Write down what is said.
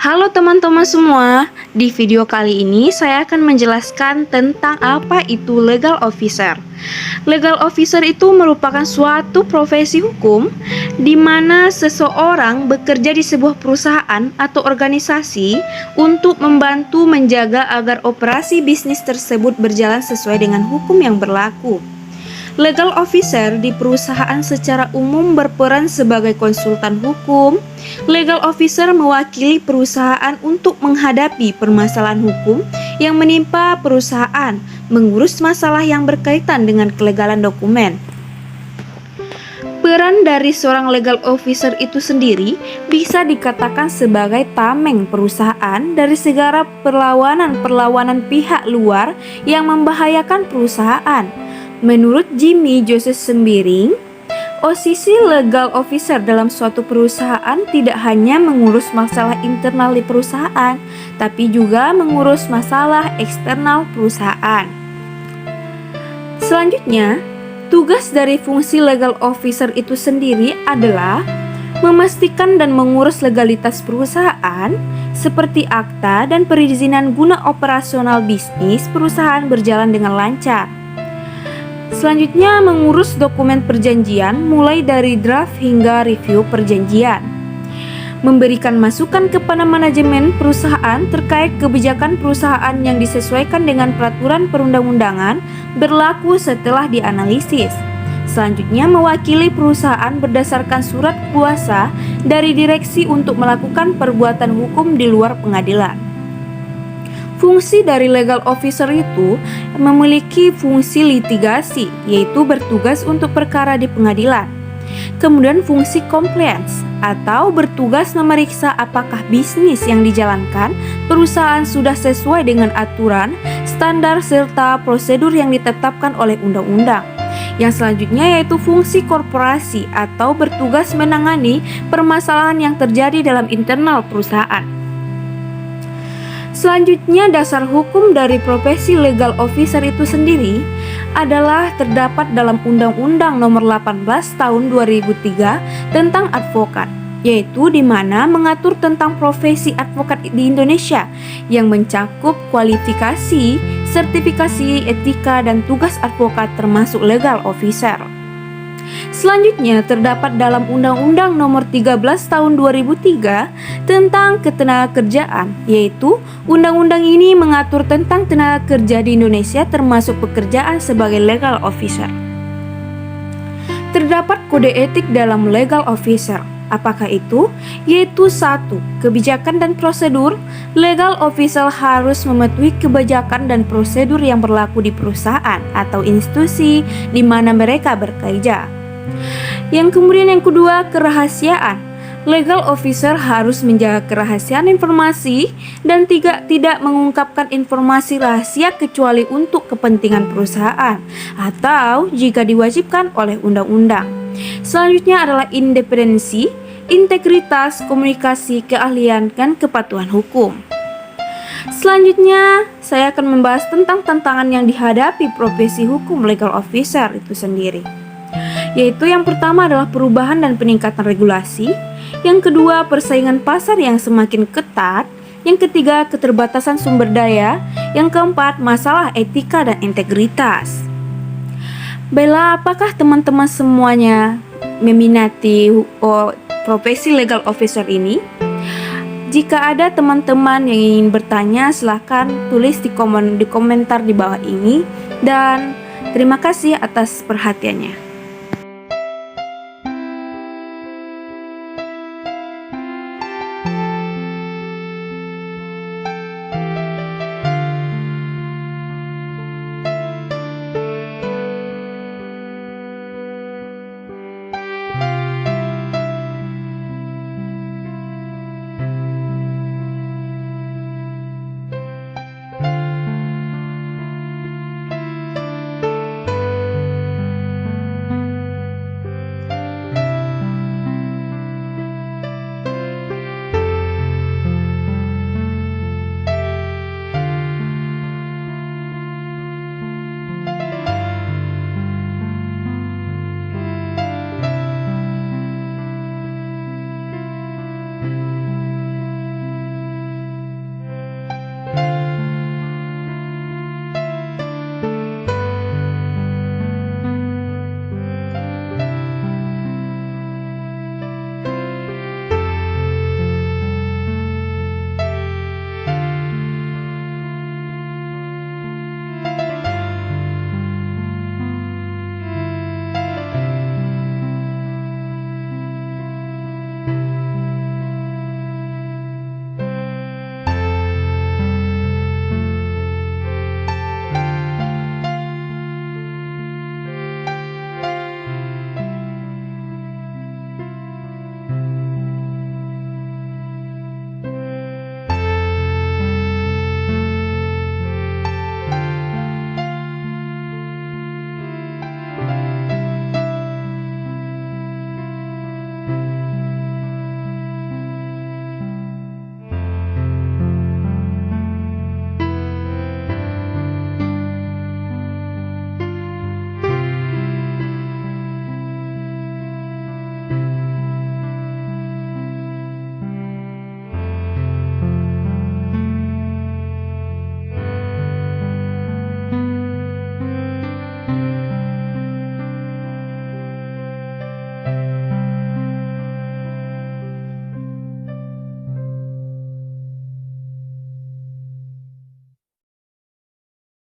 Halo teman-teman semua, di video kali ini saya akan menjelaskan tentang apa itu legal officer. Legal officer itu merupakan suatu profesi hukum di mana seseorang bekerja di sebuah perusahaan atau organisasi untuk membantu menjaga agar operasi bisnis tersebut berjalan sesuai dengan hukum yang berlaku. Legal officer di perusahaan secara umum berperan sebagai konsultan hukum. Legal officer mewakili perusahaan untuk menghadapi permasalahan hukum yang menimpa perusahaan, mengurus masalah yang berkaitan dengan kelegalan dokumen. Peran dari seorang legal officer itu sendiri bisa dikatakan sebagai tameng perusahaan dari segala perlawanan pihak luar yang membahayakan perusahaan. Menurut Jimmy Joseph Sembiring, posisi legal officer dalam suatu perusahaan tidak hanya mengurus masalah internal di perusahaan, tapi juga mengurus masalah eksternal perusahaan. Selanjutnya, tugas dari fungsi legal officer itu sendiri adalah memastikan dan mengurus legalitas perusahaan seperti akta dan perizinan guna operasional bisnis perusahaan berjalan dengan lancar. Selanjutnya, mengurus dokumen perjanjian mulai dari draft hingga review perjanjian. Memberikan masukan kepada manajemen perusahaan terkait kebijakan perusahaan yang disesuaikan dengan peraturan perundang-undangan berlaku setelah dianalisis. Selanjutnya, mewakili perusahaan berdasarkan surat kuasa dari direksi untuk melakukan perbuatan hukum di luar pengadilan. Fungsi dari legal officer itu memiliki fungsi litigasi, yaitu bertugas untuk perkara di pengadilan. Kemudian fungsi compliance atau bertugas memeriksa apakah bisnis yang dijalankan perusahaan sudah sesuai dengan aturan, standar, serta prosedur yang ditetapkan oleh undang-undang. Yang selanjutnya yaitu fungsi korporasi atau bertugas menangani permasalahan yang terjadi dalam internal perusahaan. Selanjutnya, dasar hukum dari profesi legal officer itu sendiri adalah terdapat dalam Undang-Undang Nomor 18 Tahun 2003 tentang advokat, yaitu di mana mengatur tentang profesi advokat di Indonesia yang mencakup kualifikasi, sertifikasi, etika, dan tugas advokat termasuk legal officer. Selanjutnya terdapat dalam Undang-Undang Nomor 13 Tahun 2003 tentang ketenagakerjaan, yaitu undang-undang ini mengatur tentang tenaga kerja di Indonesia termasuk pekerjaan sebagai legal officer. Terdapat kode etik dalam legal officer. Apakah itu? Yaitu 1. Kebijakan dan prosedur. Legal officer harus mematuhi kebijakan dan prosedur yang berlaku di perusahaan atau institusi di mana mereka bekerja. Yang kedua, kerahasiaan. Legal officer harus menjaga kerahasiaan informasi dan tidak mengungkapkan informasi rahasia kecuali untuk kepentingan perusahaan atau jika diwajibkan oleh undang-undang. Selanjutnya adalah independensi, integritas, komunikasi, keahlian, dan kepatuhan hukum. Selanjutnya, saya akan membahas tentang tantangan yang dihadapi profesi hukum legal officer itu sendiri. Yaitu yang pertama adalah perubahan dan peningkatan regulasi, yang kedua persaingan pasar yang semakin ketat, yang ketiga keterbatasan sumber daya, yang keempat masalah etika dan integritas. Baiklah, apakah teman-teman semuanya meminati profesi legal officer ini? Jika ada teman-teman yang ingin bertanya, silahkan tulis di komentar di bawah ini, dan terima kasih atas perhatiannya.